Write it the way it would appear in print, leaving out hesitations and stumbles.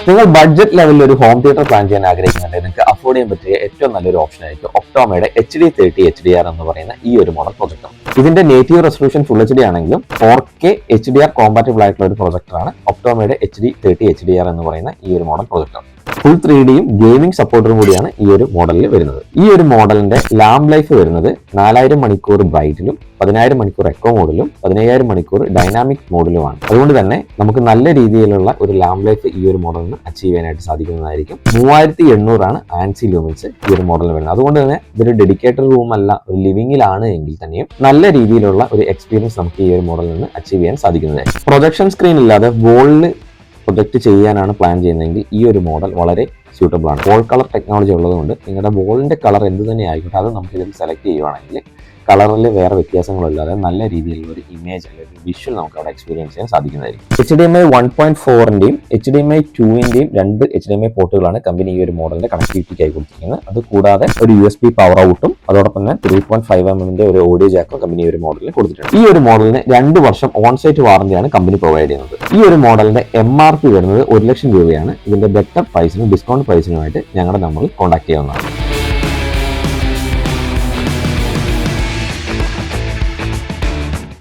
നിങ്ങൾ ബഡ്ജറ്റ് ലെവലിൽ ഒരു ഹോം തിയേറ്റർ പ്ലാൻ ചെയ്യാൻ ആഗ്രഹിക്കുന്നുണ്ടെങ്കിൽ നിങ്ങൾക്ക് അഫോർഡ് ചെയ്യാൻ പറ്റിയ ഏറ്റവും നല്ലൊരു ഓപ്ഷൻ ആയിരിക്കും ഒപ്റ്റോമയുടെ HD30 HDR എന്ന് പറയുന്ന ഈ ഒരു മോഡൽ പ്രൊജക്ടർ. ഇതിന്റെ നേറ്റീവ് റെസൊല്യൂഷൻ ഫുൾ HD ആണെങ്കിലും 4K HDR കോമ്പാറ്റബിൾ ആയിട്ടുള്ള ഒരു പ്രൊജക്ടറാണ് ഒപ്റ്റോമയുടെ HD30 HDR എന്ന് പറയുന്ന ഈ ഒരു മോഡൽ പ്രൊജക്ടർ. ഫുൾ 3Dയും ഗെയിമിംഗ് സപ്പോർട്ടറും കൂടിയാണ് ഈ ഒരു മോഡലിൽ വരുന്നത്. ഈ ഒരു മോഡലിന്റെ ലാംബ് ലൈഫ് വരുന്നത് 4000 മണിക്കൂർ ബ്രൈറ്റിലും 10000 മണിക്കൂർ എക്കോ മോഡിലും 15000 മണിക്കൂർ ഡൈനാമിക് മോഡിലുമാണ്. അതുകൊണ്ട് തന്നെ നമുക്ക് നല്ല രീതിയിലുള്ള ഒരു ലാംബ് ലൈഫ് ഈ ഒരു മോഡലിന് അച്ചീവ് ചെയ്യാനായിട്ട് സാധിക്കുന്നതായിരിക്കും. 3800 ആണ് ആൻസി ലൂമിൻസ് ഈ ഒരു മോഡലിൽ വരുന്നത്. അതുകൊണ്ട് തന്നെ ഇതൊരു ഡെഡിക്കേറ്റഡ് റൂം അല്ല, ഒരു ലിവിംഗിലാണ് എങ്കിൽ തന്നെയും നല്ല രീതിയിലുള്ള ഒരു എക്സ്പീരിയൻസ് നമുക്ക് ഈ ഒരു മോഡലിൽ നിന്ന് അച്ചീവ് ചെയ്യാൻ സാധിക്കുന്നതായിരിക്കും. പ്രൊജക്ഷൻ സ്ക്രീൻ ഇല്ലാതെ വോളിൽ പ്രൊജക്റ്റ് ചെയ്യാനാണ് പ്ലാൻ ചെയ്യുന്നതെങ്കിൽ ഈ ഒരു മോഡൽ വളരെ സ്യൂട്ടബിൾ ആണ്. വോൾ കളർ ടെക്നോളജി ഉള്ളതുകൊണ്ട് നിങ്ങളുടെ വോളിന്റെ കളർ എന്ത് തന്നെ ആയിക്കോട്ടെ അത് നമുക്ക് ഇതിൽ സെലക്ട് ചെയ്യുവാണെങ്കിൽ കളറിൽ വേറെ വ്യത്യാസങ്ങളില്ലാതെ നല്ല രീതിയിലുള്ള ഒരു ഇമേജ് അല്ലെങ്കിൽ വിഷ്വൽ നമുക്ക് അവിടെ എക്സ്പീരിയൻസ് ചെയ്യാൻ സാധിക്കുന്നതായിരിക്കും. HDMI 1.4ന്റെയും HDMI 2ന്റെയും രണ്ട് HDMI പോർട്ടുകളാണ് കമ്പനി ഈ ഒരു മോഡലിന്റെ കണക്ടിവിറ്റിക്കായി കൊടുത്തിരിക്കുന്നത്. അത് കൂടാതെ ഒരു USB പവർ ഔട്ടും അതോടൊപ്പം തന്നെ 3.5mm ഒരു ഓഡിയോ ജാക്കും കമ്പനി ഈ ഒരു മോഡലിൽ കൊടുത്തിട്ടുണ്ട്. ഈ ഒരു മോഡലിന് 2 വർഷം ഓൺ സൈറ്റ് വാറന്റിയാണ് കമ്പനി പ്രൊവൈഡ് ചെയ്യുന്നത്. ഈ ഒരു മോഡലിന്റെ MRP വരുന്നത് 1 ലക്ഷം രൂപയാണ്. ഇതിന്റെ ബെറ്റർ പ്രൈസിനും ഡിസ്കൗണ്ട് പ്രൈസിനുമായിട്ട് ഞങ്ങളുടെ നമ്പറിൽ കോൺടാക്ട് ചെയ്യാവുന്നതാണ്.